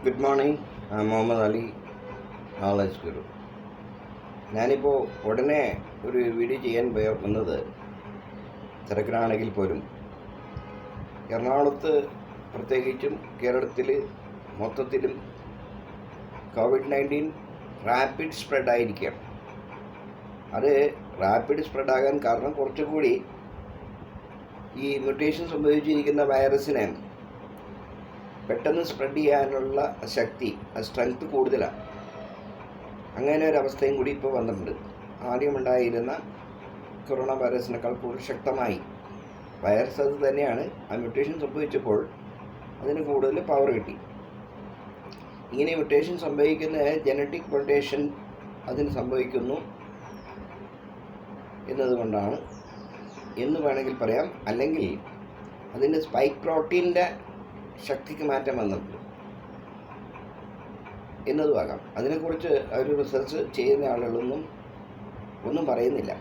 Good morning. Muhammad Ali, knowledge Guru. ഞാനിപ്പോൾ ഉടനെ ഒരു വീഡിയോ ചെയ്യാൻ വന്നത് തിരക്കിലാണെങ്കിൽ പോലും എറണാകുളത്ത് പ്രത്യേകിച്ചും കേരളത്തിൽ മൊത്തത്തിലും COVID-19 റാപ്പിഡ് സ്പ്രെഡായിരിക്കുകയാണ്. അത് റാപ്പിഡ് സ്പ്രെഡാകാൻ കാരണം കുറച്ചുകൂടി ഈ മ്യൂട്ടേഷൻ സംഭവിച്ചിരിക്കുന്ന വൈറസിനെ പെട്ടെന്ന് സ്പ്രെഡ് ചെയ്യാനുള്ള ശക്തി, സ്ട്രെങ്ത് കൂടുതലാണ്. അങ്ങനെ ഒരു അവസ്ഥയും കൂടി ഇപ്പോൾ വന്നിട്ടുണ്ട്. ആദ്യമുണ്ടായിരുന്ന കൊറോണ വൈറസിനേക്കാൾ കൂടുതൽ ശക്തമായി വൈറസ് അത് തന്നെയാണ്. ആ മ്യൂട്ടേഷൻ സംഭവിച്ചപ്പോൾ അതിന് കൂടുതൽ പവർ കിട്ടി. ഇങ്ങനെ മ്യൂട്ടേഷൻ സംഭവിക്കുന്ന ജനറ്റിക് മ്യൂട്ടേഷൻ അതിന് സംഭവിക്കുന്നു എന്നതുകൊണ്ടാണ് എന്ന് വേണമെങ്കിൽ പറയാം. അല്ലെങ്കിൽ അതിൻ്റെ സ്പൈക്ക് പ്രോട്ടീൻ്റെ ശക്തിക്ക് മാറ്റം വന്നിട്ടുണ്ട് എന്നതുമാകാം. അതിനെക്കുറിച്ച് ഒരു റിസർച്ച് ചെയ്യുന്ന ആളുകളൊന്നും ഒന്നും പറയുന്നില്ല.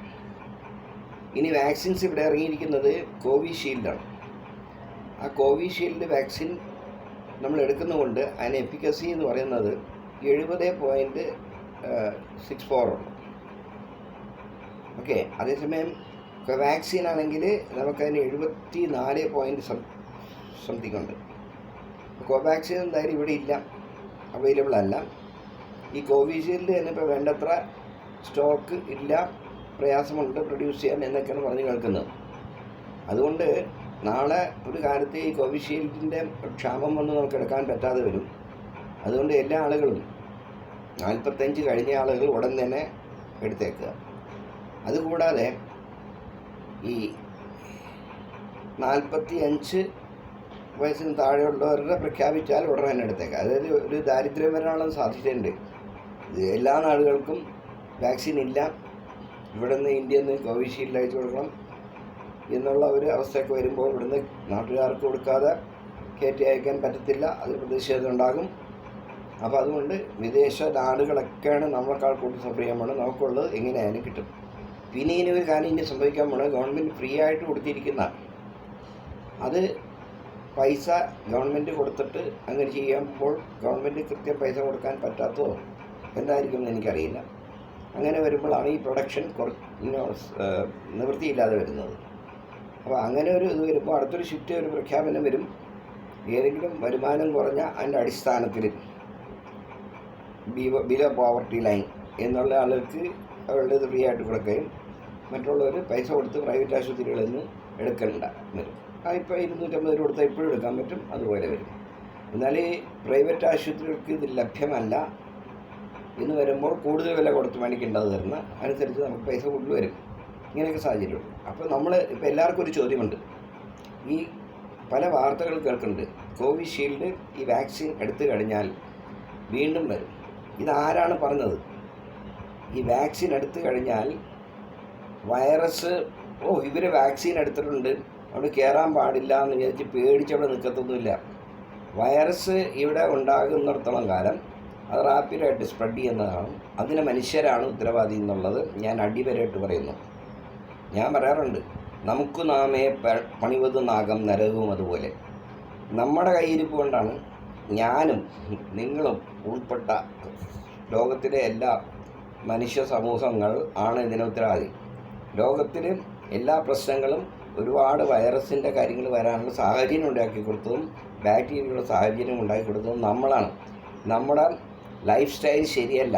ഇനി വാക്സിൻസ് ഇവിടെ ഇറങ്ങിയിരിക്കുന്നത് കോവിഷീൽഡാണ്. ആ കോവിഷീൽഡ് വാക്സിൻ നമ്മൾ എടുക്കുന്നതുകൊണ്ട് അതിന് എഫിക്കസി എന്ന് പറയുന്നത് 70.64 ഉണ്ട്. ഓക്കെ. അതേസമയം വാക്സിൻ ആണെങ്കിൽ നമുക്കതിന് 74 സംതിങ് ഉണ്ട്. കോവാക്സിൻ എന്തായാലും ഇവിടെ ഇല്ല, അവൈലബിൾ അല്ല. ഈ കോവിഷീൽഡ് തന്നെ ഇപ്പോൾ വേണ്ടത്ര സ്റ്റോക്ക് ഇല്ല, പ്രയാസമുണ്ട് പ്രൊഡ്യൂസ് ചെയ്യാൻ എന്നൊക്കെയാണ് പറഞ്ഞു കേൾക്കുന്നത്. അതുകൊണ്ട് നാളെ ഒരു കാലത്ത് ഈ കോവിഷീൽഡിൻ്റെ ക്ഷാമം വന്ന് നമുക്ക് എടുക്കാൻ പറ്റാതെ വരും. അതുകൊണ്ട് എല്ലാ ആളുകളും 45 കഴിഞ്ഞ ആളുകൾ ഉടൻ തന്നെ എടുത്തേക്കുക. അതുകൂടാതെ ഈ 45 വയസ്സിന് താഴെയുള്ളവരുടെ പ്രഖ്യാപിച്ചാൽ ഉടനെ തന്നെ എടുത്തേക്കാം. അതായത് ഒരു ദാരിദ്ര്യം വരാനുള്ള സാധ്യതയുണ്ട്. എല്ലാ നാടുകൾക്കും വാക്സിൻ ഇല്ല, ഇവിടെ നിന്ന് ഇന്ത്യയിൽ നിന്ന് കോവിഷീൽഡ് അയച്ചു കൊടുക്കണം എന്നുള്ള ഒരു അവസ്ഥയൊക്കെ വരുമ്പോൾ ഇവിടുന്ന് നാട്ടുകാർക്ക് കൊടുക്കാതെ കയറ്റി അയക്കാൻ പറ്റത്തില്ല. അതിൽ പ്രതിഷേധം ഉണ്ടാകും. അപ്പോൾ അതുകൊണ്ട് വിദേശ നാടുകളൊക്കെയാണ് നമ്മളെക്കാൾ കൂടുതൽ സഫർ ചെയ്യാൻ പോകണം. നമുക്കുള്ളത് എങ്ങനെയായാലും കിട്ടും. പിന്നെ ഇനി ഒരു കാര്യം ഇനി സംഭവിക്കാൻ പോകണം, ഗവൺമെൻറ് ഫ്രീ ആയിട്ട് കൊടുത്തിരിക്കുന്ന അത് പൈസ ഗവൺമെൻറ് കൊടുത്തിട്ട് അങ്ങനെ ചെയ്യുമ്പോൾ ഗവൺമെൻറ് കൃത്യം പൈസ കൊടുക്കാൻ പറ്റാത്തതോ എന്തായിരിക്കുമെന്ന് എനിക്കറിയില്ല. അങ്ങനെ വരുമ്പോഴാണ് ഈ പ്രൊഡക്ഷൻ നിവൃത്തിയില്ലാതെ വരുന്നത്. അപ്പോൾ അങ്ങനെ ഒരു ഇത് വരുമ്പോൾ അടുത്തൊരു ഷിഫ്റ്റ് ഒരു പ്രഖ്യാപനം വരും. ഏതെങ്കിലും വരുമാനം കുറഞ്ഞ അതിൻ്റെ അടിസ്ഥാനത്തിൽ ബിലോ പോവർട്ടി ലൈൻ എന്നുള്ള ആളുകൾക്ക് അവരുടെ ഇത് ഫ്രീ ആയിട്ട് കൊടുക്കുകയും മറ്റുള്ളവർ പൈസ കൊടുത്ത് പ്രൈവറ്റ് ആശുപത്രികളിൽ നിന്ന് എടുക്കേണ്ട വരും. ഇപ്പോൾ 250 രൂപ കൊടുത്താൽ ഇപ്പോഴും എടുക്കാൻ പറ്റും, അതുപോലെ വരും. എന്നാൽ ഈ പ്രൈവറ്റ് ആശുപത്രികൾക്ക് ഇത് ലഭ്യമല്ല എന്ന് വരുമ്പോൾ കൂടുതൽ വില കൊടുത്ത് മേടിക്കേണ്ടത് വരുന്ന അനുസരിച്ച് നമുക്ക് പൈസ കൂടുതൽ വരും. ഇങ്ങനെയൊക്കെ സാഹചര്യമുണ്ട്. അപ്പോൾ നമ്മൾ ഇപ്പോൾ എല്ലാവർക്കും ഒരു ചോദ്യമുണ്ട്. ഈ പല വാർത്തകൾ കേൾക്കുന്നുണ്ട്, കോവിഷീൽഡ് ഈ വാക്സിൻ എടുത്തു കഴിഞ്ഞാൽ വീണ്ടും വരും. ഇതാരാണ് പറഞ്ഞത്? ഈ വാക്സിൻ എടുത്തു കഴിഞ്ഞാൽ വൈറസ് ഇവർ വാക്സിൻ എടുത്തിട്ടുണ്ട് അവിടെ കയറാൻ പാടില്ല എന്ന് വിചാരിച്ച് പേടിച്ചവിടെ നിൽക്കത്തൊന്നുമില്ല. വൈറസ് ഇവിടെ ഉണ്ടാകുന്നിടത്തോളം കാലം അത് റാപ്പിഡായിട്ട് സ്പ്രെഡ് ചെയ്യുന്നതാണ്. അതിന് മനുഷ്യരാണ് ഉത്തരവാദി എന്നുള്ളത് ഞാൻ അടിവരായിട്ട് പറയുന്നു. ഞാൻ പറയാറുണ്ട്, നമുക്ക് നാമേ പണിവത് നാഗം നരകവും. അതുപോലെ നമ്മുടെ കയ്യിരിപ്പ് കൊണ്ടാണ് ഞാനും നിങ്ങളും ഉൾപ്പെട്ട ലോകത്തിലെ എല്ലാ മനുഷ്യ സമൂഹങ്ങൾ ആണ് ഇതിന് ഉത്തരവാദി. ലോകത്തിൽ എല്ലാ പ്രശ്നങ്ങളും ഒരുപാട് വൈറസിൻ്റെ കാര്യങ്ങൾ വരാനുള്ള സാഹചര്യം ഉണ്ടാക്കി കൊടുത്തതും ബാക്ടീരിയകളുടെ സാഹചര്യം ഉണ്ടാക്കി കൊടുത്തതും നമ്മളാണ്. നമ്മുടെ ലൈഫ് സ്റ്റൈൽ ശരിയല്ല,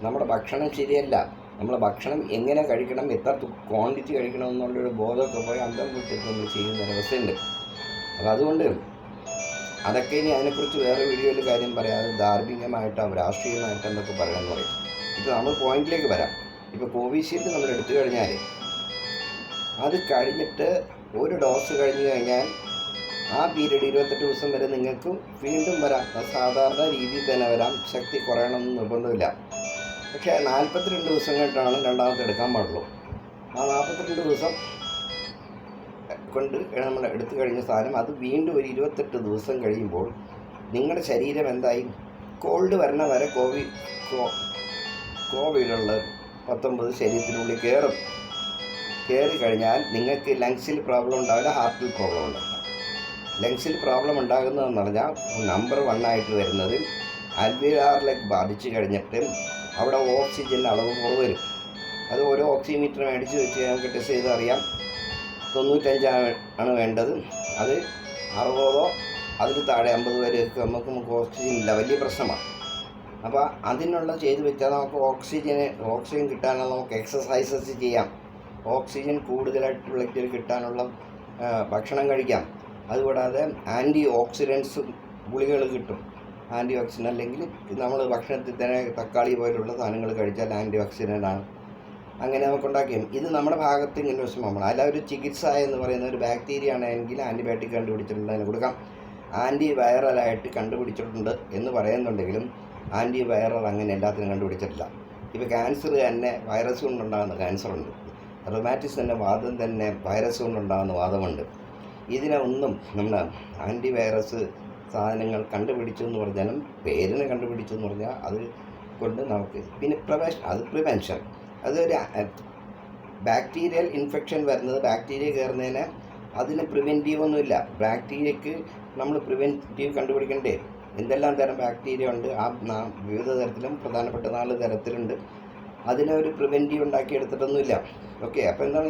നമ്മുടെ ഭക്ഷണം ശരിയല്ല. നമ്മൾ ഭക്ഷണം എങ്ങനെ കഴിക്കണം, എത്ര ക്വാണ്ടിറ്റി കഴിക്കണം എന്നുള്ളൊരു ബോധമൊക്കെ പോയി അന്തം വിട്ടിട്ട് നമ്മൾ ചെയ്യുന്ന ഒരവസ്ഥയുണ്ട്. അപ്പോൾ അതുകൊണ്ട് അതൊക്കെ ഇനി അതിനെക്കുറിച്ച് വേറെ വീഡിയോയിൽ കാര്യം പറയാതെ ധാർമ്മികമായിട്ടോ രാഷ്ട്രീയമായിട്ടോ എന്നൊക്കെ പറയണമെന്ന് പറയും. ഇപ്പോൾ നമ്മൾ പോയിന്റിലേക്ക് വരാം. ഇപ്പോൾ കോവിഷീൽഡ് നമ്മൾ എടുത്തു കഴിഞ്ഞാൽ അത് കഴിഞ്ഞിട്ട് ഒരു ഡോസ് കഴിഞ്ഞ് കഴിഞ്ഞാൽ ആ പീരീഡ് 28 ദിവസം വരെ നിങ്ങൾക്ക് വീണ്ടും വരാം. സാധാരണ രീതിയിൽ തന്നെ വരാം. ശക്തി കുറയണമെന്ന് നിർബന്ധമില്ല. പക്ഷേ 42 ദിവസം കഴിഞ്ഞിട്ടാണ് രണ്ടാമത്തെ എടുക്കാൻ പാടുള്ളൂ. ആ 42 ദിവസം കൊണ്ട് നമ്മൾ എടുത്തു കഴിഞ്ഞ സാധനം അത് വീണ്ടും ഒരു 28 ദിവസം കഴിയുമ്പോൾ നിങ്ങളുടെ ശരീരം എന്തായി? കോൾഡ് വരണ വരെ കോവിഡുള്ള 19 ശരീരത്തിനുള്ളിൽ കയറി കഴിഞ്ഞാൽ നിങ്ങൾക്ക് ലങ്സിൽ പ്രോബ്ലം ഉണ്ടാവില്ല, ഹാർട്ടിൽ പ്രോബ്ലം ഉണ്ടാവില്ല. ലങ്സിൽ പ്രോബ്ലം ഉണ്ടാകുന്നതെന്ന് പറഞ്ഞാൽ നമ്പർ 1 ആയിട്ട് വരുന്നത് ആൽവിയോലാറിലേക്ക് ബാധിച്ചു കഴിഞ്ഞിട്ട് അവിടെ ഓക്സിജൻ്റെ അളവ് കുറവ് വരും. അത് ഓരോ ഓക്സിമീറ്റർ മേടിച്ച് വെച്ച് നമുക്ക് ടെസ്റ്റ് ചെയ്ത് അറിയാം. 95 ആണ് വേണ്ടത്. അത് 60 അതിൽ താഴെ 50 വരെ നമുക്ക് ഓക്സിജൻ ഇല്ല, വലിയ പ്രശ്നമാണ്. അപ്പോൾ അതിനുള്ള ചെയ്ത് വെച്ചാൽ നമുക്ക് ഓക്സിജൻ കിട്ടാനുള്ള നമുക്ക് എക്സസൈസസ് ചെയ്യാം. ഓക്സിജൻ കൂടുതലായിട്ട് ബ്ലഡിൽ കിട്ടാനുള്ള ഭക്ഷണം കഴിക്കാം. അതുകൂടാതെ ആൻറ്റി ഓക്സിഡൻസ് ഗുളികൾ കിട്ടും. ആൻറ്റി ഓക്സിഡൻ്റ് അല്ലെങ്കിൽ നമ്മൾ ഭക്ഷണത്തിൽ തന്നെ തക്കാളി പോലുള്ള സാധനങ്ങൾ കഴിച്ചാൽ ആൻറ്റി ഓക്സിഡൻ്റാണ്. അങ്ങനെ നമുക്ക് ഉണ്ടാക്കിയും ഇത് നമ്മുടെ ഭാഗത്ത് ഇങ്ങനെ വിഷമമാണ്. അല്ല, ഒരു ചികിത്സ എന്ന് പറയുന്ന ഒരു ബാക്ടീരിയ ആണെങ്കിൽ ആൻറ്റിബയോട്ടിക് കണ്ടുപിടിച്ചിട്ടുണ്ട്, അതിന് കൊടുക്കാം. ആൻറ്റി വൈറലായിട്ട് കണ്ടുപിടിച്ചിട്ടുണ്ട് എന്ന് പറയുന്നുണ്ടെങ്കിലും ആൻറ്റി വൈറൽ അങ്ങനെ എല്ലാത്തിനും കണ്ടുപിടിച്ചിട്ടില്ല. ഇപ്പോൾ ക്യാൻസർ തന്നെ വൈറസ് കൊണ്ടുണ്ടാകുന്ന ക്യാൻസറുണ്ട്. റൊമാറ്റിസ് തന്നെ വാദം തന്നെ വൈറസ് കൊണ്ടുണ്ടാകുന്ന വാദമുണ്ട്. ഇതിനെ ഒന്നും നമ്മുടെ ആൻറ്റി വൈറസ് സാധനങ്ങൾ കണ്ടുപിടിച്ചു എന്ന് പറഞ്ഞാലും പേരിനെ കണ്ടുപിടിച്ചു എന്ന് പറഞ്ഞാൽ അത് കൊണ്ട് നമുക്ക് പിന്നെ പ്രിവെൻഷൻ അതൊരു ബാക്ടീരിയൽ ഇൻഫെക്ഷൻ വരുന്നത് ബാക്ടീരിയ കയറുന്നതിന് അതിന് പ്രിവെൻറ്റീവ് ഒന്നുമില്ല. ബാക്ടീരിയക്ക് നമ്മൾ പ്രിവെൻറ്റീവ് കണ്ടുപിടിക്കണ്ടേ? എന്തെല്ലാം തരം ബാക്ടീരിയ ഉണ്ട്, വിവിധ തരത്തിലും പ്രധാനപ്പെട്ട 4 തരത്തിലുണ്ട്. അതിനൊരു പ്രിവെൻറ്റീവ് ഉണ്ടാക്കിയെടുത്തിട്ടൊന്നുമില്ല. ഓക്കെ, അപ്പോൾ എന്താണ്,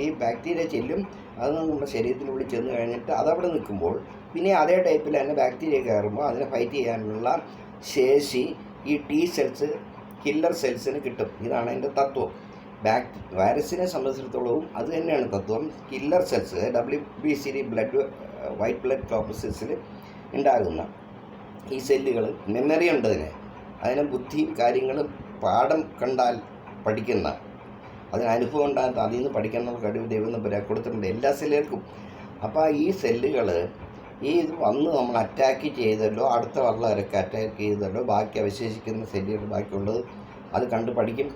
ഈ ബാക്ടീരിയ ചെല്ലും, അത് നമ്മുടെ ശരീരത്തിനുള്ളിൽ ചെന്ന് കഴിഞ്ഞിട്ട് അതവിടെ നിൽക്കുമ്പോൾ പിന്നെ അതേ ടൈപ്പിൽ തന്നെ ബാക്ടീരിയ കയറുമ്പോൾ അതിനെ ഫൈറ്റ് ചെയ്യാനുള്ള ശേഷി ഈ T സെൽസ് കില്ലർ സെൽസിന് കിട്ടും. ഇതാണ് അതിൻ്റെ തത്വം. വൈറസിനെ സംബന്ധിച്ചിടത്തോളവും അത് തന്നെയാണ് തത്വം. Killer cells WBC white blood കോർപ്പസസിൽ ഉണ്ടാകുന്ന ഈ സെല്ലുകൾ മെമ്മറി ഉണ്ട്. അതിനെ ബുദ്ധിയും കാര്യങ്ങളും പാഠം കണ്ടാൽ പഠിക്കുന്ന, അതിന് അനുഭവം ഉണ്ടാകുന്ന, അതിൽ നിന്ന് പഠിക്കുന്ന കഴിവ് ദൈവം കൊടുത്തിട്ടുണ്ട് എല്ലാ സെല്ലുകൾക്കും. അപ്പോൾ ഈ സെല്ലുകൾ ഇത് വന്ന് നമ്മൾ അറ്റാക്ക് ചെയ്തല്ലോ, അടുത്ത വള്ളവരൊക്കെ അറ്റാക്ക് ചെയ്തല്ലോ, ബാക്കി അവശേഷിക്കുന്ന സെല്ലുകൾ ബാക്കിയുള്ളത് അത് കണ്ട് പഠിക്കും.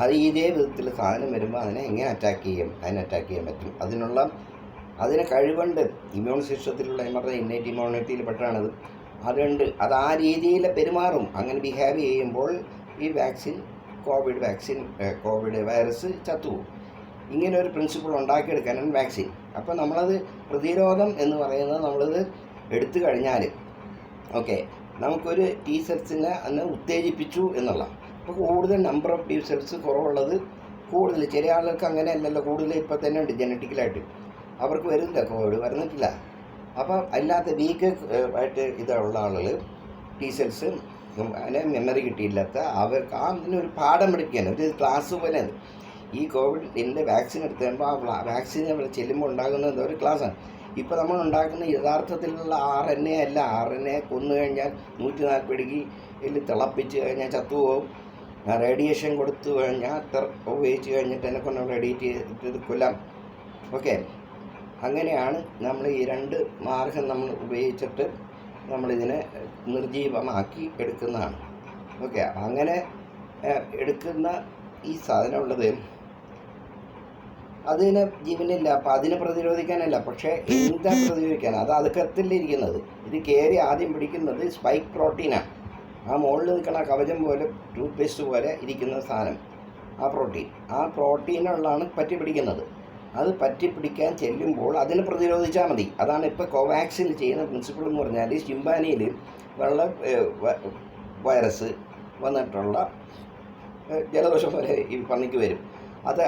അത് ഇതേ വിധത്തിൽ സാധനം വരുമ്പോൾ അതിനെ എങ്ങനെ അറ്റാക്ക് ചെയ്യാൻ പറ്റും. അതിന് കഴിവുണ്ട്. ഇമ്മ്യൂൺ സിസ്റ്റത്തിലുള്ള പറഞ്ഞ ഇന്നേറ്റ് ഇമ്മ്യൂണിറ്റിയിൽ പെട്ടാണത്. അതുകൊണ്ട് അത് ആ രീതിയിൽ പെരുമാറും. അങ്ങനെ ബിഹേവ് ചെയ്യുമ്പോൾ ഈ കോവിഡ് വൈറസ് ചത്തുപോകും. ഇങ്ങനെ ഒരു പ്രിൻസിപ്പിൾ ഉണ്ടാക്കിയെടുക്കാനാണ് വാക്സിൻ. അപ്പോൾ നമ്മളത് പ്രതിരോധം എന്ന് പറയുന്നത് നമ്മളത് എടുത്തു കഴിഞ്ഞാൽ ഓക്കെ, നമുക്കൊരു T സെൽസിനെ അന്ന് ഉത്തേജിപ്പിച്ചു എന്നുള്ള. അപ്പോൾ കൂടുതൽ നമ്പർ ഓഫ് T സെൽസ് കുറവുള്ളത് കൂടുതൽ, ചില ആളുകൾക്ക് അങ്ങനെ അല്ലല്ലോ, കൂടുതൽ ഇപ്പോൾ തന്നെ ഉണ്ട് ജനറ്റിക്കലായിട്ട്. അവർക്ക് വരുന്നില്ല, കോവിഡ് വരുന്നിട്ടില്ല. അപ്പം അല്ലാത്ത വീക്ക് ആയിട്ട് ഇതുള്ള ആളുകൾ T സെൽസ് അതിനെ മെമ്മറി കിട്ടിയില്ലാത്ത അവർക്ക് അതിനൊരു പാഠം പഠിപ്പിക്കാൻ ഒരു ക്ലാസ് പോലെ അത്. ഈ കോവിഡിൻ്റെ വാക്സിൻ എടുത്ത് കഴിയുമ്പോൾ ആ വാക്സിൻ ചെല്ലുമ്പോൾ ഉണ്ടാകുന്നത് ഒരു ക്ലാസ്സാണ്. ഇപ്പോൾ നമ്മൾ ഉണ്ടാക്കുന്ന യഥാർത്ഥത്തിലുള്ള RNA അല്ല. RNA കൊന്നു കഴിഞ്ഞാൽ 140 ഡിഗ്രിയിൽ തിളപ്പിച്ച് കഴിഞ്ഞാൽ ചത്തുപോകും. റേഡിയേഷൻ കൊടുത്തു കഴിഞ്ഞാൽ ഉപയോഗിച്ച് കഴിഞ്ഞിട്ട് എന്നെ കൊണ്ട് റേഡിയേറ്റ് ചെയ്ത് കൊല്ലാം. ഓക്കെ, അങ്ങനെയാണ് നമ്മൾ ഈ 2 മാർഗം നമ്മൾ ഉപയോഗിച്ചിട്ട് നമ്മളിതിനെ നിർജീവമാക്കി എടുക്കുന്നതാണ്. ഓക്കെ, അങ്ങനെ എടുക്കുന്ന ഈ സാധനമുള്ളത് അതിന് ജീവനില്ല. അപ്പോൾ അതിനെ പ്രതിരോധിക്കാനല്ല, പക്ഷേ എന്താ പ്രതിരോധിക്കാൻ, അത് അതുക്കത്തിലിരിക്കുന്നത്. ഇത് കയറി ആദ്യം പിടിക്കുന്നത് സ്പൈക്ക് പ്രോട്ടീനാണ്. ആ മുകളിൽ നിൽക്കുന്ന കവചം പോലെ ടൂത്ത് പേസ്റ്റ് പോലെ ഇരിക്കുന്ന സാധനം, ആ പ്രോട്ടീനുള്ളതാണ് പറ്റി പിടിക്കുന്നത്. അത് പറ്റിപ്പിടിക്കാൻ ചെല്ലുമ്പോൾ അതിനെ പ്രതിരോധിച്ചാൽ മതി. അതാണ് ഇപ്പോൾ കോവാക്സിൻ ചെയ്യുന്ന പ്രിൻസിപ്പിൾ എന്ന് പറഞ്ഞാൽ, ചിമ്പാനിയിൽ വൈറസ് വന്നിട്ടുള്ള ജലദോഷം പോലെ ഈ പന്നിക്ക് വരും. അത്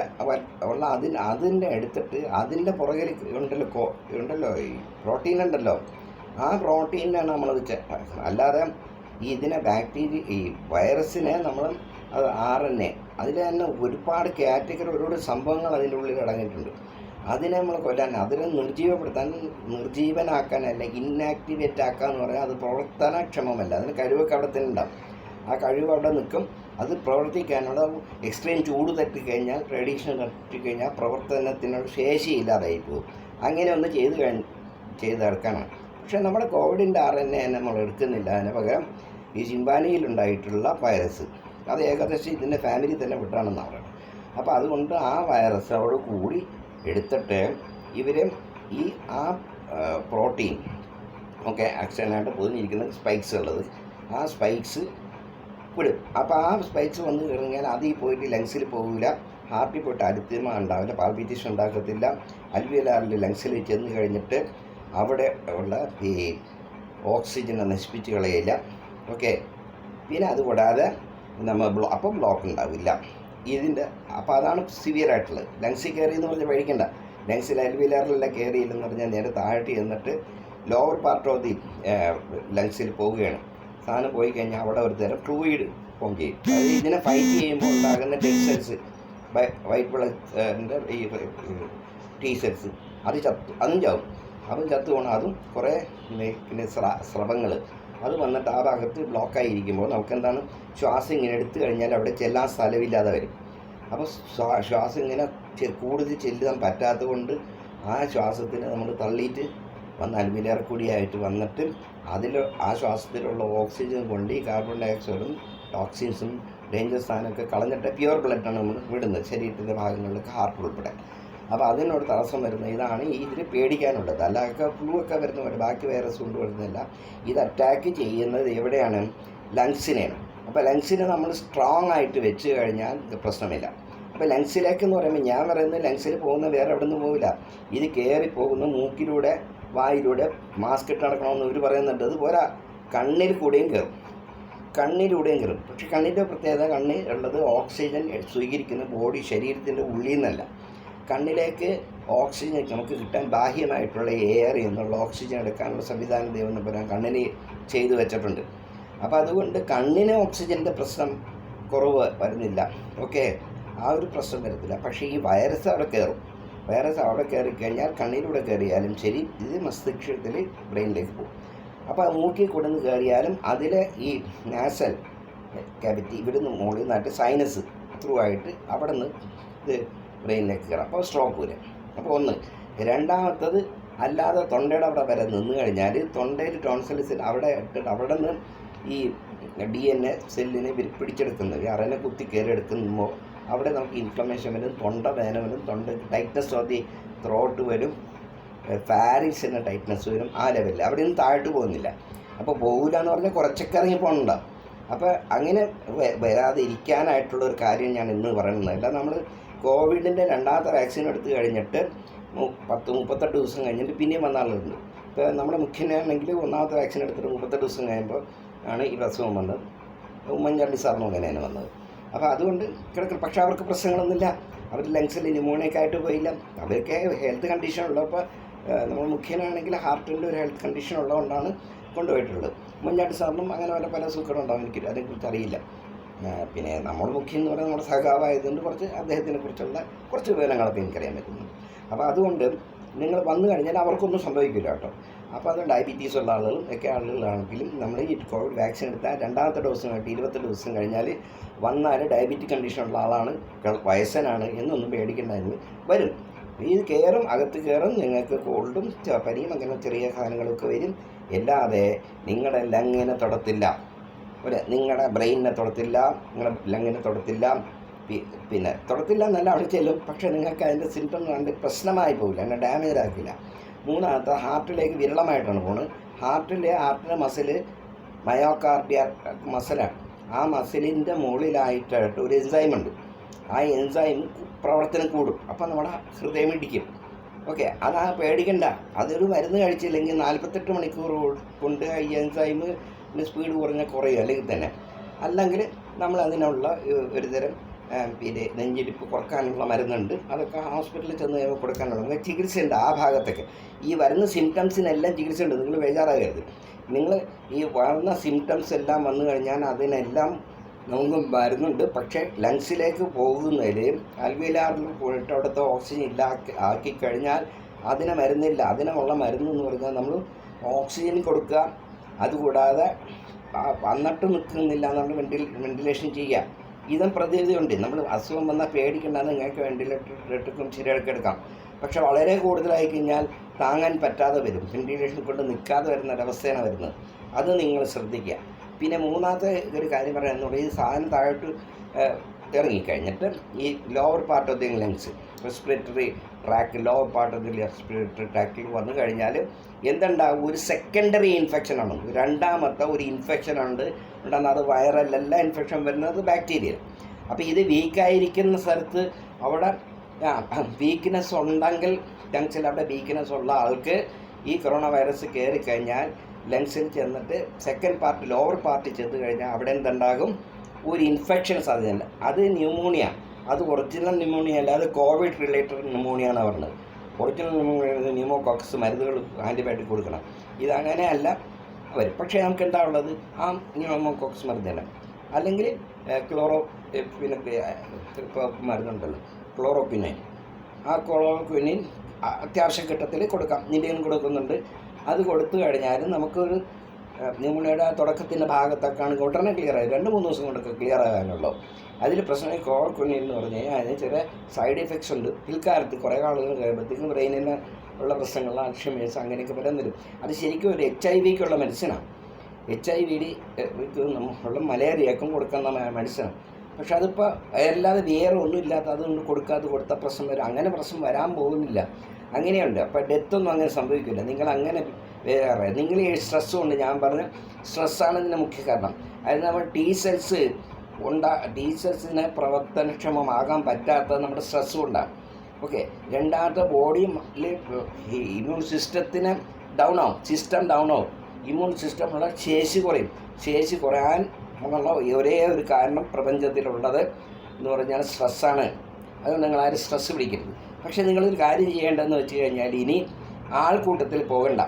അതിൻ്റെ എടുത്തിട്ട് അതിൻ്റെ പുറകിൽ ഉണ്ടല്ലോ ഈ പ്രോട്ടീൻ ഉണ്ടല്ലോ, ആ പ്രോട്ടീനാണ് നമ്മളത് അല്ലാതെ ഇതിനെ ഈ വൈറസിനെ നമ്മൾ അത് RNA അതിൽ തന്നെ ഒരുപാട് കാറ്റഗറി ഒരുപാട് സംഭവങ്ങൾ അതിൻ്റെ ഉള്ളിൽ അടങ്ങിയിട്ടുണ്ട്. അതിനെ നമ്മൾ കൊല്ലാൻ, അതിനെ നിർജീവനാക്കാനല്ല, ഇന്നാക്ടിവേറ്റ് ആക്കുക എന്ന് പറഞ്ഞാൽ അത് പ്രവർത്തനക്ഷമമല്ല. അതിന് കഴിവൊക്കെ അവിടെ തന്നെ ഉണ്ടാവും. ആ കഴിവ് അവിടെ നിൽക്കും. അത് പ്രവർത്തിക്കാനുള്ള എക്സ്ട്രീം ചൂട് തട്ടിക്കഴിഞ്ഞാൽ, റേഡിയേഷൻ തട്ടിക്കഴിഞ്ഞാൽ പ്രവർത്തനത്തിനുള്ള ശേഷിയില്ലാതായി പോകും. അങ്ങനെ ഒന്ന് ചെയ്തെടുക്കാനാണ്. പക്ഷേ നമ്മുടെ കോവിഡിൻ്റെ RNA നമ്മൾ എടുക്കുന്നില്ല. അതിന് പകരം ഈ ചിമ്പാനിയിലുണ്ടായിട്ടുള്ള വൈറസ് അത് ഏകദേശം ഇതിൻ്റെ ഫാമിലി തന്നെ വിട്ടാണെന്നാണ് പറയുന്നത്. അപ്പോൾ അതുകൊണ്ട് ആ വൈറസോട് കൂടി എടുത്തിട്ട് ഇവർ ആ പ്രോട്ടീൻ ആക്സിഡൻ്റായിട്ട് പൊതിഞ്ഞിരിക്കുന്ന സ്പൈക്സ് ഉള്ളത്, ആ സ്പൈക്സ് വിടും. അപ്പോൾ ആ സ്പൈക്സ് വന്ന് കഴിഞ്ഞാൽ അതിൽ പോയിട്ട് ലങ്സിൽ പോകില്ല, ഹാർട്ടിൽ പോയിട്ട് അടുത്തിമ ഉണ്ടാവില്ല, പാൽപിറ്റേഷൻ ഉണ്ടാക്കത്തില്ല. അൽവിയോലാറിൽ ലങ്സിൽ ചെന്ന് കഴിഞ്ഞിട്ട് അവിടെ ഉള്ള ഈ ഓക്സിജനെ നശിപ്പിച്ച് കളയില്ല. ഓക്കെ. പിന്നെ അതുകൂടാതെ അപ്പം ബ്ലോക്ക് ഉണ്ടാവില്ല ഇതിൻ്റെ. അപ്പോൾ അതാണ് സിവിയർ ആയിട്ടുള്ളത്. ലങ്സിൽ കയറി എന്ന് പറഞ്ഞാൽ കഴിക്കണ്ട. ലങ്സിൽ അൽവിലാറിലെല്ലാം കയറിയില്ലെന്ന് പറഞ്ഞാൽ നേരെ താഴോട്ട് ചെന്നിട്ട് ലോവർ പാർട്ട് ഓഫ് ദി ലങ്സിൽ പോവുകയാണ്. സാധനം പോയി കഴിഞ്ഞാൽ അവിടെ ഒരു തരം ഫ്ലൂയിഡ് ഫോം ചെയ്യും. അത് ഇതിനെ ഫൈറ്റ് ചെയ്യുമ്പോൾ ഉണ്ടാകുന്ന ഡെഡ് സെൽസ്, വൈറ്റ് ബ്ലഡിൻ്റെ ഈ ടി സെൽസ്, അതും ചാവും. അതും ചത്തു പോകണം. അതും കുറേ പിന്നെ സ്രവങ്ങൾ അത് വന്നിട്ട് ആ ഭാഗത്ത് ബ്ലോക്കായിരിക്കുമ്പോൾ നമുക്കെന്താണ്, ശ്വാസം ഇങ്ങനെ എടുത്തു കഴിഞ്ഞാൽ അവിടെ ചെല്ലാൻ സ്ഥലമില്ലാതെ വരും. അപ്പോൾ ശ്വാസം ഇങ്ങനെ കൂടുതൽ ചെല്ലാൻ പറ്റാത്തത് കൊണ്ട് ആ ശ്വാസത്തിന് നമ്മൾ തള്ളിയിട്ട് വന്ന് അൽവിലേറെ കൂടിയായിട്ട് വന്നിട്ട് ആ ശ്വാസത്തിലുള്ള ഓക്സിജൻ കൊണ്ട് ഈ കാർബൺ ഡയോക്സൈഡും ടോക്സിൻസും ഡേഞ്ചർ സാധനമൊക്കെ കളഞ്ഞിട്ട് പ്യുവർ ബ്ലഡാണ് നമ്മൾ വിടുന്നത് ശരീരത്തിൻ്റെ ഭാഗങ്ങളിലേക്ക്, ഹാർട്ട് ഉൾപ്പെടെ. അപ്പോൾ അതിനോട് തടസ്സം വരുന്നത് ഇതാണ് ഇതിന് പേടിക്കാനുള്ളത്. അല്ലാതെ ഫ്ലൂ ഒക്കെ വരുന്നവരെ ബാക്കി വൈറസ് കൊണ്ട് വരുന്നില്ല. ഇത് അറ്റാക്ക് ചെയ്യുന്നത് എവിടെയാണ്? ലങ്സിനെയാണ്. അപ്പോൾ ലങ്സിനെ നമ്മൾ സ്ട്രോങ് ആയിട്ട് വെച്ച് കഴിഞ്ഞാൽ പ്രശ്നമില്ല. അപ്പോൾ ലങ്സിലേക്കെന്ന് പറയുമ്പോൾ ഞാൻ പറയുന്നത് ലങ്സിൽ പോകുന്ന വേറെ എവിടെ നിന്ന് പോകില്ല. ഇത് കയറി പോകുന്ന മൂക്കിലൂടെ, വായിലൂടെ മാസ്ക് ഇട്ട് നടക്കണമെന്ന് ഇവർ പറയുന്നുണ്ട്. അതുപോലെ കണ്ണിൽ കൂടെയും കയറും, കണ്ണിലൂടെയും കയറും. പക്ഷേ കണ്ണിൻ്റെ പ്രത്യേകത, കണ്ണ് ഉള്ളത് ഓക്സിജൻ സ്വീകരിക്കുന്ന ബോഡി ശരീരത്തിൻ്റെ ഉള്ളിൽ നിന്നല്ല. കണ്ണിലേക്ക് ഓക്സിജൻ നമുക്ക് കിട്ടാൻ ബാഹ്യമായിട്ടുള്ള എയർ എന്നുള്ള ഓക്സിജൻ എടുക്കാനുള്ള സംവിധാനം ദൈവം പറയാൻ കണ്ണിന് ചെയ്തു വെച്ചിട്ടുണ്ട്. അപ്പോൾ അതുകൊണ്ട് കണ്ണിന് ഓക്സിജൻ്റെ പ്രശ്നം കുറവ് വരുന്നില്ല. ഓക്കെ, ആ ഒരു പ്രശ്നം വരത്തില്ല. പക്ഷേ ഈ വൈറസ് അവിടെ കയറും. വൈറസ് അവിടെ കയറിക്കഴിഞ്ഞാൽ കണ്ണിലൂടെ കയറിയാലും ശരി, ഇത് മസ്തിഷ്കത്തിൽ ബ്രെയിനിലേക്ക് പോകും. അപ്പോൾ മൂക്കിൽ കൊടുന്ന് കയറിയാലും അതിലെ ഈ നാസൽ ക്യാവിറ്റി ഇവിടുന്ന് മുകളിൽ നിന്നായിട്ട് സൈനസ് ത്രൂ ആയിട്ട് അവിടെ നിന്ന് ഇത് ബ്രെയിനിലേക്ക് കയറാം. അപ്പോൾ സ്ട്രോക്ക് വരും. അപ്പോൾ ഒന്ന്. രണ്ടാമത്തത് അല്ലാതെ തൊണ്ടയുടെ അവിടെ വരെ നിന്ന് കഴിഞ്ഞാൽ തൊണ്ടയിൽ ടോൺസിൽസിൽ അവിടെ ഇട്ടിട്ട് അവിടെ നിന്ന് ഈ DNA സെല്ലിനെ പിടിച്ചെടുക്കുന്നത് അറനെ കുത്തി കയറി എടുക്കുമ്പോൾ അവിടെ നമുക്ക് ഇൻഫ്ലമേഷൻ വരും, തൊണ്ട വേദന വരും, തൊണ്ട ടൈറ്റ്നസ് ഓഫ് ദി ത്രോട്ട് വരും, ഫാരിങ്സിന് ടൈറ്റ്നസ് വരും. ആ ലെവലിൽ അവിടെ നിന്ന് താഴ്ത്തു പോകുന്നില്ല. അപ്പോൾ പോകില്ല എന്ന് പറഞ്ഞാൽ കുറച്ചൊക്കെ ഇറങ്ങി പോകണുണ്ടാവും. അപ്പോൾ അങ്ങനെ വരാതെ ഇരിക്കാനായിട്ടുള്ളൊരു കാര്യം ഞാൻ ഇന്ന് പറയുന്നത്. അല്ല, നമ്മൾ കോവിഡിൻ്റെ രണ്ടാമത്തെ വാക്സിൻ എടുത്തു കഴിഞ്ഞിട്ട് 38 ദിവസം കഴിഞ്ഞിട്ട് പിന്നെയും വന്ന ആളുകളുണ്ട്. ഇപ്പോൾ നമ്മുടെ മുഖ്യനാണെങ്കിൽ ഒന്നാമത്തെ വാക്സിൻ എടുത്തിട്ട് 38 ദിവസം കഴിയുമ്പോൾ ആണ് ഈ അസുഖം വന്നത്. ഉമ്മൻചാണ്ടി സാറിനും അങ്ങനെയാണ് വന്നത്. അപ്പോൾ അതുകൊണ്ട് കിടക്കും. പക്ഷേ അവർക്ക് പ്രശ്നങ്ങളൊന്നുമില്ല. അവർ ലങ്സിൽ ന്യൂമോണിയക്കായിട്ട് പോയില്ല. അവർക്ക് ഹെൽത്ത് കണ്ടീഷൻ ഉള്ളപ്പോൾ നമ്മൾ മുഖ്യനാണെങ്കിൽ ഹാർട്ടിൻ്റെ ഒരു ഹെൽത്ത് കണ്ടീഷൻ ഉള്ളതുകൊണ്ടാണ് കൊണ്ടുപോയിട്ടുള്ളത്. ഉമ്മൻചാണ്ടി സാറിനും അങ്ങനെ പല സൂക്കറുണ്ടാവും. എനിക്ക് അതിനെക്കുറിച്ച് അറിയില്ല. പിന്നെ നമ്മൾ മുഖ്യം എന്ന് പറയുന്നത് നമ്മുടെ സഖാവായതുകൊണ്ട് കുറച്ച് അദ്ദേഹത്തിനെ കുറിച്ചുള്ള കുറച്ച് വിവരങ്ങളൊക്കെ എനിക്കറിയാൻ പറ്റുന്നു. അപ്പോൾ അതുകൊണ്ട് നിങ്ങൾ വന്നു കഴിഞ്ഞാൽ അവർക്കൊന്നും സംഭവിക്കില്ല കേട്ടോ. അപ്പോൾ അത് ഡയബറ്റീസ് ഉള്ള ആളുകളും ഒക്കെ ആളുകളാണെങ്കിലും നമ്മൾ ഈ കോവിഡ് വാക്സിൻ എടുത്താൽ രണ്ടാമത്തെ ഡോസും കഴിഞ്ഞിട്ട് 28 ദിവസം കഴിഞ്ഞാൽ വന്നാൽ ഡയബറ്റിക് കണ്ടീഷനുള്ള ആളാണ്, വയസ്സനാണ് എന്നൊന്നും പേടിക്കേണ്ടതെന്ന് വരും. ഇത് കയറും, അകത്ത് കയറും. നിങ്ങൾക്ക് കോൾഡും പനിയും അങ്ങനെ ചെറിയ സാധനങ്ങളൊക്കെ വരും. അല്ലാതെ നിങ്ങളുടെ ലങ്ങിനെ തൊടത്തില്ല, നിങ്ങളുടെ ബ്രെയിനിനെ തൊടത്തില്ല, നിങ്ങളുടെ ലങ്ങിനെ തൊടത്തില്ല. പിന്നെ തൊടത്തില്ല എന്നല്ല, അവിടെ ചെല്ലും. പക്ഷേ നിങ്ങൾക്ക് അതിൻ്റെ സിംറ്റം കണ്ട് പ്രശ്നമായി പോകില്ല, അതിനെ ഡാമേജ് ആക്കില്ല. മൂന്നാമത്തെ ഹാർട്ടിലേക്ക് വിരളമായിട്ടാണ് പോകുന്നത്. ഹാർട്ടിൻ്റെ മസിൽ മയോകാർഡിയ മസിലാണ്. ആ മസിലിൻ്റെ മുകളിലായിട്ടായിട്ട് ഒരു എൻസൈമുണ്ട്. ആ എൻസൈം പ്രവർത്തനം കൂടും. അപ്പോൾ നമ്മുടെ ഹൃദയം ഇടിക്കും. ഓക്കെ, അതാ പേടിക്കണ്ട. അതൊരു മരുന്ന് കഴിച്ചില്ലെങ്കിൽ 48 മണിക്കൂർ കൊണ്ട് ഈ എൻസൈമിന് സ്പീഡ് കുറയും. അല്ലെങ്കിൽ നമ്മൾ അതിനുള്ള ഒരു തരം പിന്നെ നെഞ്ചിടിപ്പ് കുറക്കാനുള്ള മരുന്നുണ്ട്. അതൊക്കെ ഹോസ്പിറ്റലിൽ ചെന്ന് കഴിയുമ്പോൾ കൊടുക്കാനുള്ള ചികിത്സയുണ്ട്. ആ ഭാഗത്തൊക്കെ ഈ വരുന്ന സിംറ്റംസിനെല്ലാം ചികിത്സയുണ്ട്. നിങ്ങൾ ബേജാറാകരുത്. നിങ്ങൾ ഈ വരുന്ന സിംറ്റംസ് എല്ലാം വന്നു കഴിഞ്ഞാൽ അതിനെല്ലാം നമുക്ക് മരുന്നുണ്ട്. പക്ഷേ ലങ്സിലേക്ക് പോകുന്നതിൽ അൽവിലാറിൽ പോയിട്ട് അവിടുത്തെ ഓക്സിജൻ ആക്കിക്കഴിഞ്ഞാൽ അതിനെ മരുന്നില്ല. അതിനുള്ള മരുന്ന് എന്ന് പറഞ്ഞാൽ നമ്മൾ ഓക്സിജൻ കൊടുക്കുക. അതുകൂടാതെ വന്നിട്ട് നിൽക്കുന്നില്ല നമ്മൾ വെന്റിലേഷൻ ചെയ്യുക. ഇതും പ്രതിവിധിയുണ്ട്. നമ്മൾ അസുഖം വന്നാൽ പേടിക്കേണ്ടെന്ന് നിങ്ങൾക്ക് വെന്റിലേറ്റർ ശരിയാക്കി എടുക്കാം. പക്ഷെ വളരെ കൂടുതലായി കഴിഞ്ഞാൽ താങ്ങാൻ പറ്റാതെ വരും. വെന്റിലേഷൻ കൊണ്ട് നിൽക്കാതെ വരുന്ന ഒരവസ്ഥയാണ് വരുന്നത്. അത് നിങ്ങൾ ശ്രദ്ധിക്കുക. പിന്നെ മൂന്നാമത്തെ ഒരു കാര്യം പറയാമെന്നുള്ളത്, ഈ സാധനം താഴോട്ട് ഇറങ്ങിക്കഴിഞ്ഞിട്ട് ഈ lower part of the lungs, respiratory track, lower part of the respiratory ട്രാക്കിൽ വന്നു കഴിഞ്ഞാൽ എന്തുണ്ടാകും? ഒരു സെക്കൻഡറി ഇൻഫെക്ഷനാണ്. രണ്ടാമത്തെ ഒരു ഇൻഫെക്ഷൻ ഉണ്ടെന്നാൽ അത് വൈറലല്ല ഇൻഫെക്ഷൻ വരുന്നത്, ബാക്ടീരിയ. അപ്പോൾ ഇത് വീക്കായിരിക്കുന്ന സ്ഥലത്ത് അവിടെ വീക്ക്നെസ് ഉണ്ടെങ്കിൽ ലങ്സിൽ അവിടെ വീക്ക്നെസ് ഉള്ള ആൾക്ക് ഈ കൊറോണ വൈറസ് കയറിക്കഴിഞ്ഞാൽ ലങ്സിൽ ചെന്നിട്ട് സെക്കൻഡ് പാർട്ട് ലോവർ പാർട്ട് ചെന്ന് കഴിഞ്ഞാൽ അവിടെ എന്തുണ്ടാകും, ഒരു ഇൻഫെക്ഷൻ സാധ്യതയുണ്ട്. അത് ന്യൂമോണിയ, അത് ഒറിജിനൽ ന്യൂമോണിയ അല്ല, അത് കോവിഡ് റിലേറ്റഡ് ന്യൂമോണിയ എന്നാണ് പറഞ്ഞത്. ഒറിജിനൽ ന്യൂമോകോക്കസ് മരുന്നുകൾ ആൻറ്റിബയോട്ടിക് കൊടുക്കണം. ഇതങ്ങനെയല്ല വരും. പക്ഷേ നമുക്ക് എന്താ ഉള്ളത്, ആ ന്യൂമോകോക്കസ് മരുന്ന് തന്നെ. അല്ലെങ്കിൽ പിന്നെ ഇപ്പോൾ മരുന്നുണ്ടല്ലോ ക്ലോറോക്വിനൈൻ, ആ ക്ലോറോക്വിനൈൻ അത്യാവശ്യ ഘട്ടത്തിൽ കൊടുക്കാം. ഇന്ത്യയിൽ കൊടുക്കുന്നുണ്ട്. അത് കൊടുത്തു കഴിഞ്ഞാലും നമുക്കൊരു ന്യൂമോണിയയുടെ തുടക്കത്തിൻ്റെ ഭാഗത്തൊക്കെയാണ് ഉടനെ ക്ലിയർ ആയി, 2-3 ദിവസം കൊണ്ടൊക്കെ ക്ലിയർ ആകാനുള്ളൂ. അതിൽ പ്രശ്നം ഈ ക്ലോറോക്വിനൈൻ എന്ന് പറഞ്ഞു കഴിഞ്ഞാൽ അതിന് ചെറിയ സൈഡ് എഫക്ട്സ് ഉണ്ട്. പിൽക്കാലത്ത് കുറേ ആളുകൾ കഴിയുമ്പോഴത്തേക്കും ബ്രെയിനിന് ഉള്ള പ്രശ്നങ്ങൾ, അൽഷിമേഴ്സ് അങ്ങനെയൊക്കെ വരാൻ വരും. അത് ശരിക്കും ഒരു HIV-ക്കുള്ള മെഡിസിനാണ്. HIV ഉള്ള മലേറിയക്കും കൊടുക്കുന്ന മെഡിസിനാണ്. പക്ഷെ അതിപ്പോൾ അല്ലാതെ വേറെ ഒന്നും ഇല്ലാത്ത അതുകൊണ്ട് കൊടുത്ത പ്രശ്നം വരും. അങ്ങനെ പ്രശ്നം വരാൻ പോകുന്നില്ല. അങ്ങനെയുണ്ട്. അപ്പോൾ ഡെത്തൊന്നും അങ്ങനെ സംഭവിക്കില്ല. നിങ്ങളങ്ങനെ വേറെ നിങ്ങൾ ഈ സ്ട്രെസ് കൊണ്ട്, ഞാൻ പറഞ്ഞ സ്ട്രെസ്സാണ് ഇതിൻ്റെ മുഖ്യ കാരണം. അതിന് നമ്മൾ T സെൽസിന് പ്രവർത്തനക്ഷമമാകാൻ പറ്റാത്തത് നമ്മുടെ സ്ട്രെസ് കൊണ്ടാണ്. ഓക്കെ. രണ്ടാമത്തെ ബോഡിയിൽ ഇമ്മ്യൂൺ സിസ്റ്റത്തിന് ഡൗൺ ആവും. ഇമ്മ്യൂൺ സിസ്റ്റമുള്ള ശേഷി കുറയും. ശേഷി കുറയാൻ ഉള്ള ഒരേ ഒരു കാരണം പ്രപഞ്ചത്തിലുള്ളത് എന്ന് പറഞ്ഞാൽ സ്ട്രെസ്സാണ്. അതുകൊണ്ട് നിങ്ങളാരും സ്ട്രെസ്സ് പിടിക്കരുത്. പക്ഷേ നിങ്ങളൊരു കാര്യം ചെയ്യേണ്ടതെന്ന് വെച്ച് കഴിഞ്ഞാൽ, ഇനി ആൾക്കൂട്ടത്തിൽ പോകണ്ട.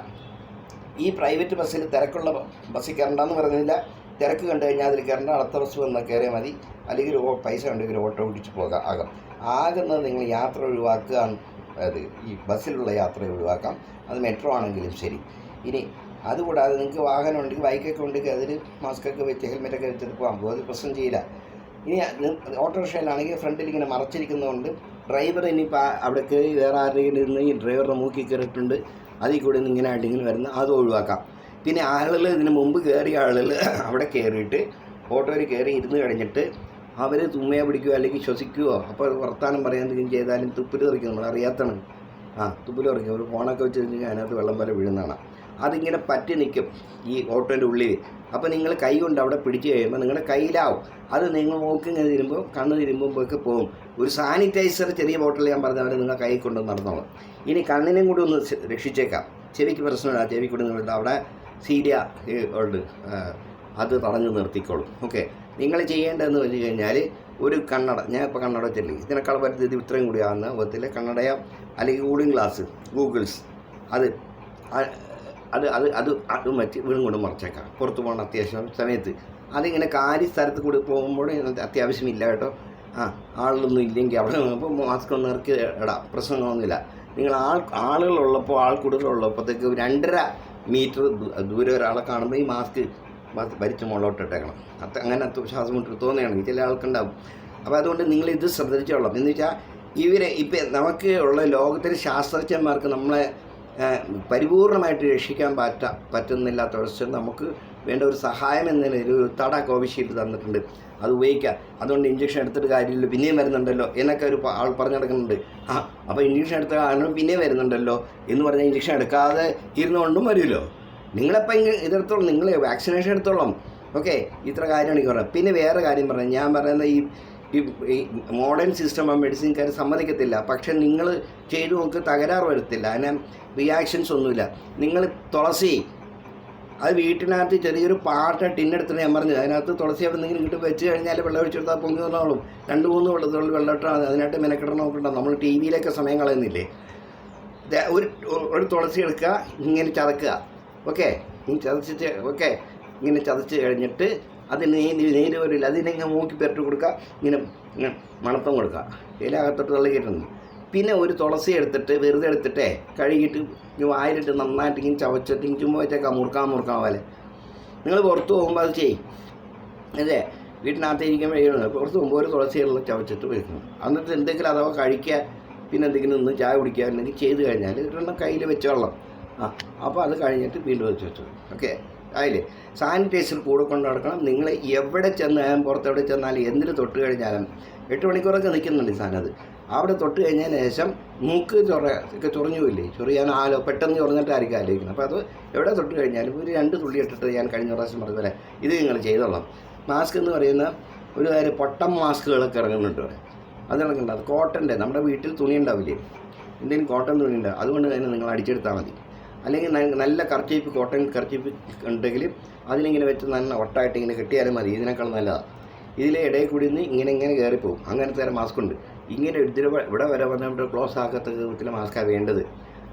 ഈ പ്രൈവറ്റ് ബസ്സിൽ തിരക്കുള്ള ബസ്സിൽ കയറണ്ടെന്ന് പറയുന്നില്ല. തിരക്ക് കണ്ടു കഴിഞ്ഞാൽ അതിൽ കയറേണ്ട, അടുത്ത ബസ് വന്നാൽ കയറിയാൽ മതി. അല്ലെങ്കിൽ പൈസ ഉണ്ടെങ്കിൽ ഓട്ടോ ഓടിച്ച് ആകുന്നത് നിങ്ങൾ യാത്ര ഒഴിവാക്കുക. അത് ഈ ബസ്സിലുള്ള യാത്ര ഒഴിവാക്കാം. അത് മെട്രോ ആണെങ്കിലും ശരി. ഇനി അതുകൂടാതെ നിങ്ങൾക്ക് വാഹനം ഉണ്ടെങ്കിൽ, ബൈക്കൊക്കെ ഉണ്ടെങ്കിൽ അതിൽ മാസ്കൊക്കെ വെച്ച് ഹെൽമെറ്റൊക്കെ വെച്ചിട്ട് പോകാം. അത് പ്രശ്നം ചെയ്യില്ല. ഇനി ഓട്ടോറിക്ഷയിലാണെങ്കിൽ ഫ്രണ്ടിൽ ഇങ്ങനെ മറച്ചിരിക്കുന്നതുകൊണ്ട് ഡ്രൈവർ ഇനിയിപ്പോൾ അവിടെ കയറി വേറെ ആരുടെയും ഇരുന്ന് ഈ ഡ്രൈവറുടെ മൂക്കി കയറിയിട്ടുണ്ട്, അതിൽ കൂടെ നിന്ന് ഇങ്ങനെ ആയിട്ടിങ്ങനെ വരുന്ന അത് ഒഴിവാക്കാം. പിന്നെ ആളുകൾ ഇതിന് മുമ്പ് കയറിയ ആളുകൾ അവിടെ കയറിയിട്ട് ഓട്ടോയിൽ കയറി ഇരുന്ന് കഴിഞ്ഞിട്ട് അവർ തുമ്മയെ പിടിക്കുകയോ അല്ലെങ്കിൽ ശ്വസിക്കുകയോ അപ്പോൾ വർത്താനം പറയാൻ എന്തെങ്കിലും ചെയ്താലും തുപ്പിൽ തെറിക്കും. നമ്മൾ അറിയാത്തതാണ്. തുപ്പിൽ തെറിക്കും. ഒരു ഫോണൊക്കെ വെച്ച് കഴിഞ്ഞാൽ അതിനകത്ത് വെള്ളം പോലെ വീഴുന്നതാണ്. അതിങ്ങനെ പറ്റി നിൽക്കും ഈ ഓട്ടോൻ്റെ ഉള്ളിൽ. അപ്പോൾ നിങ്ങൾ കൈ കൊണ്ട് അവിടെ പിടിച്ച് കഴിയുമ്പോൾ നിങ്ങളുടെ കയ്യിലാവും. അത് നിങ്ങൾ നോക്കിങ്ങനെ തിരുമ്പോൾ കണ്ണ് തിരുമ്പുമ്പോഴൊക്കെ പോകും. ഒരു സാനിറ്റൈസർ ചെറിയ ബോട്ടിൽ ഞാൻ പറഞ്ഞ പോലെ നിങ്ങൾ കൈ കൊണ്ട് നടന്നോളാം. ഇനി കണ്ണിനും കൂടി ഒന്ന് രക്ഷിച്ചേക്കാം. ചെവിക്ക് പ്രശ്നമില്ല. ചെവി കൂടി നിന്നിട്ട് അവിടെ സീരിയ ഉണ്ട്, അത് തടഞ്ഞു നിർത്തിക്കോളും. ഓക്കെ. നിങ്ങൾ ചെയ്യേണ്ടതെന്ന് വെച്ച് കഴിഞ്ഞാൽ ഒരു കണ്ണട, ഞാൻ ഇപ്പോൾ കണ്ണട വെച്ചില്ലേ, ഇതിനേക്കാൾ പരിധി ഇത്രയും കൂടി ആകുന്ന വിധത്തിൽ കണ്ണടയോ അല്ലെങ്കിൽ കൂളിംഗ് ഗ്ലാസ് ഗൂഗിൾസ് അത് വെച്ച് വീണ്ടും കൊണ്ട് മറച്ചേക്കാം. പുറത്ത് പോകണം അത്യാവശ്യം സമയത്ത്. അതിങ്ങനെ സ്ഥലത്ത് കൂടി പോകുമ്പോൾ അത്യാവശ്യമില്ല കേട്ടോ. ആളുകളൊന്നും ഇല്ലെങ്കിൽ അവിടെ ഇപ്പോൾ മാസ്ക് ഒന്ന് ഇറക്കി ഇടാം, പ്രശ്നങ്ങളൊന്നുമില്ല. നിങ്ങൾ ആളുകളുള്ളപ്പോൾ, കൂടുതലുള്ളപ്പോഴത്തേക്ക് 2.5 മീറ്റർ ദൂരെ ഒരാളെ കാണുമ്പോൾ ഈ മാസ്ക് ഭരിച്ച് മുകളോട്ടിട്ടേക്കണം. അങ്ങനെ ശ്വാസം മുട്ടിട്ട് തോന്നുകയാണെങ്കിൽ ചില ആൾക്കുണ്ടാവും. അപ്പോൾ അതുകൊണ്ട് നിങ്ങളിത് ശ്രദ്ധിച്ചോളാം. എന്ന് വെച്ചാൽ ഇപ്പം നമുക്ക് ഉള്ള ലോകത്തിലെ ശാസ്ത്രജ്ഞന്മാർക്ക് നമ്മളെ പരിപൂർണമായിട്ട് രക്ഷിക്കാൻ പറ്റുന്നില്ലാത്ത അവസ്ഥ നമുക്ക് വേണ്ട ഒരു സഹായം എന്നതിൽ ഒരു കോവിഷീൽഡ് തന്നിട്ടുണ്ട്. അത് ഉപയോഗിക്കുക. അതുകൊണ്ട് ഇഞ്ചക്ഷൻ എടുത്തിട്ട് കാര്യമില്ല, പിന്നെയും വരുന്നുണ്ടല്ലോ എന്നൊക്കെ ഒരു ആൾ പറഞ്ഞു നടക്കുന്നുണ്ട്. അപ്പോൾ ഇഞ്ചക്ഷൻ എടുത്ത കാരണം പിന്നെയും വരുന്നുണ്ടല്ലോ എന്ന് പറഞ്ഞാൽ ഇഞ്ചക്ഷൻ എടുക്കാതെ ഇരുന്നുകൊണ്ടും വരുമല്ലോ. നിങ്ങളെപ്പോൾ ഇതെടുത്തോളം, നിങ്ങൾ വാക്സിനേഷൻ എടുത്തോളാം. ഓക്കെ. ഇത്ര കാര്യമാണ് എനിക്ക് പറയുന്നത്. പിന്നെ വേറെ കാര്യം പറഞ്ഞാൽ, ഞാൻ പറയുന്ന ഈ മോഡേൺ സിസ്റ്റം മെഡിസിൻകാർ സമ്മതിക്കത്തില്ല. പക്ഷെ നിങ്ങൾ ചെയ്തു നോക്ക്, തകരാറ് വരത്തില്ല. അതിന് റിയാക്ഷൻസ് ഒന്നുമില്ല. നിങ്ങൾ തുളസി അത് വീട്ടിനകത്ത് ചെറിയൊരു ടിന്നെടുത്തിട്ട് ഞാൻ പറഞ്ഞു, അതിനകത്ത് തുളസി അവിടെ നിങ്ങൾ ഇങ്ങോട്ട് വെച്ച് കഴിഞ്ഞാൽ വെള്ളം ഒഴിച്ചെടുത്താൽ പൊങ്ങി വന്നോളും. 2-3 വെള്ളത്തുള്ളിൽ വെള്ളം ഇട്ടാൽ അതിനായിട്ട് മെനക്കെടണം നോക്കണ്ട. നമ്മൾ TV-യിലൊക്കെ സമയം കളയുന്നില്ലേ. ഒരു തുളസി എടുക്കുക, ഇങ്ങനെ ചതക്കുക. ഓക്കെ. ചതച്ചിട്ട് ഇങ്ങനെ ചതച്ച് കഴിഞ്ഞിട്ട് അതിന് നീര് വരില്ല, അതിനിങ്ങനെ മൂക്കി പെരട്ടി കൊടുക്കുക, ഇങ്ങനെ മണത്തം കൊടുക്കുക. ഇതിലകത്തോട്ട് തള്ളിക്കിട്ടുണ്ട്. പിന്നെ ഒരു തുളസി എടുത്തിട്ട് വെറുതെ എടുത്തിട്ടേ കഴുകിയിട്ട് വായിലിട്ട് നന്നായിട്ട് ഇങ്ങനെ ചവച്ചിട്ട് ചുമ്മാ വെച്ചേക്കാം, മുറുക്കാൻ പോലെ. നിങ്ങൾ പുറത്ത് പോകുമ്പോൾ അത് ചെയ്യും. അതെ, വീട്ടിനകത്ത് ഇരിക്കുമ്പോൾ ചെയ്യുന്നത്. പുറത്ത് പോകുമ്പോൾ ഒരു തുളസിയുള്ള ചവച്ചിട്ട് വെക്കണം. എന്നിട്ട് എന്തെങ്കിലും അഥവാ കഴിക്കുക, പിന്നെ എന്തെങ്കിലും ഒന്ന് ചായ കുടിക്കുക അല്ലെങ്കിൽ ചെയ്ത് കഴിഞ്ഞാൽ 2 കയ്യിൽ വെച്ചോളാം. അപ്പോൾ അത് കഴിഞ്ഞിട്ട് വീണ്ടും വെച്ചു. ഓക്കെ. അതിൽ സാനിറ്റൈസർ കൂടെ കൊണ്ട് നടക്കണം. നിങ്ങൾ എവിടെ ചെന്നാലും പുറത്തെവിടെ ചെന്നാലും എന്തിന് തൊട്ട് കഴിഞ്ഞാലും 8 മണിക്കൂറൊക്കെ നിൽക്കുന്നുണ്ട് ഈ സാധനം. അത് അവിടെ തൊട്ട് കഴിഞ്ഞതിന് ശേഷം മൂക്ക് ചൊറിഞ്ഞു പോയില്ലേ, ചൊറിയാൻ പെട്ടെന്ന് ചൊറിഞ്ഞിട്ടായിരിക്കും ആലോചിക്കുന്നത്. അപ്പോൾ അത് എവിടെ തൊട്ട് കഴിഞ്ഞാലും ഒരു 2 തുള്ളി ഇട്ടിട്ട് ഞാൻ കഴിഞ്ഞ പ്രാവശ്യം പറഞ്ഞ പോലെ ഇത് നിങ്ങൾ ചെയ്തോളാം. മാസ്ക് എന്ന് പറയുന്ന ഒരു കാര്യം, പൊട്ടം മാസ്കുകളൊക്കെ ഇറങ്ങുന്നുണ്ട്. അത് ഇറങ്ങുന്നുണ്ട്. അത് കോട്ടൻ്റെ, നമ്മുടെ വീട്ടിൽ തുണി ഉണ്ടാവില്ലേ, എന്തെങ്കിലും കോട്ടൺ തുണി ഉണ്ടാവും, അതുകൊണ്ട് തന്നെ നിങ്ങൾ അടിച്ചെടുത്താൽ മതി. അല്ലെങ്കിൽ നല്ല കർച്ചീപ്പ്, കോട്ടൺ കർച്ചീപ്പ് ഉണ്ടെങ്കിൽ അതിലിങ്ങനെ വെച്ച് നല്ല ഒട്ടായിട്ട് ഇങ്ങനെ കെട്ടിയാലും മതി. ഇതിനേക്കാൾ നല്ലതാണ്. ഇതിലെ ഇടയിൽ കൂടി നിന്ന് ഇങ്ങനെ കയറിപ്പോവും. അങ്ങനത്തെ തരം മാസ്ക് ഉണ്ട്. ഇങ്ങനെ ഇവിടെ വരെ വന്നിട്ട് ക്ലോസ് ആക്കത്ത വിധത്തിലെ മാസ്കാണ് വേണ്ടത്.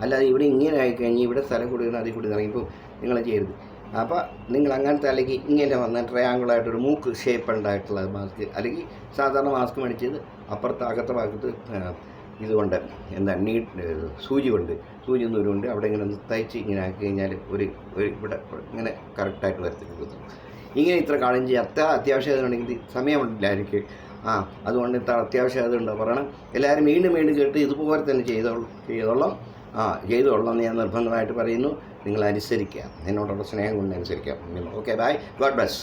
അല്ലാതെ ഇവിടെ ഇങ്ങനെ ആയിക്കഴിഞ്ഞ് ഇവിടെ സ്ഥലം കൊടുക്കുന്ന അതിൽ കൂടി ഇറങ്ങിപ്പോൾ നിങ്ങൾ ചെയ്യരുത്. അപ്പോൾ നിങ്ങൾ അങ്ങനത്തെ അല്ലെങ്കിൽ ഇങ്ങനെ വന്ന ട്രയാങ്കിളായിട്ടൊരു മൂക്ക് ഷേപ്പ് ഉണ്ടായിട്ടുള്ള മാസ്ക്, അല്ലെങ്കിൽ സാധാരണ മാസ്ക് മേടിച്ചത് അപ്പുറത്ത് അകത്തെ ഭാഗത്ത് ഇതുകൊണ്ട് സൂചി നൂലുകൊണ്ട് അവിടെ ഇങ്ങനെ ഒന്ന് തയ്ച്ച് ഇങ്ങനെ ആക്കി കഴിഞ്ഞാൽ ഒരു ഇവിടെ ഇങ്ങനെ കറക്റ്റായിട്ട് വരത്തിട്ട് ഇങ്ങനെ ഇത്ര കാര്യം ചെയ്യുക. അത്യാവശ്യമായിട്ടുണ്ടെങ്കിൽ സമയമുണ്ടില്ലായിരിക്കും. അതുകൊണ്ട് ഇത്ര അത്യാവശ്യമായതുണ്ടോ പറയണം. എല്ലാവരും വീണ്ടും കേട്ട് ഇതുപോലെ തന്നെ ചെയ്തോളാം എന്ന് ഞാൻ നിർബന്ധമായിട്ട് പറയുന്നു. നിങ്ങൾ അനുസരിക്കുക, എന്നോടുള്ള സ്നേഹം കൊണ്ട് അനുസരിക്കാം. Okay, bye, God bless.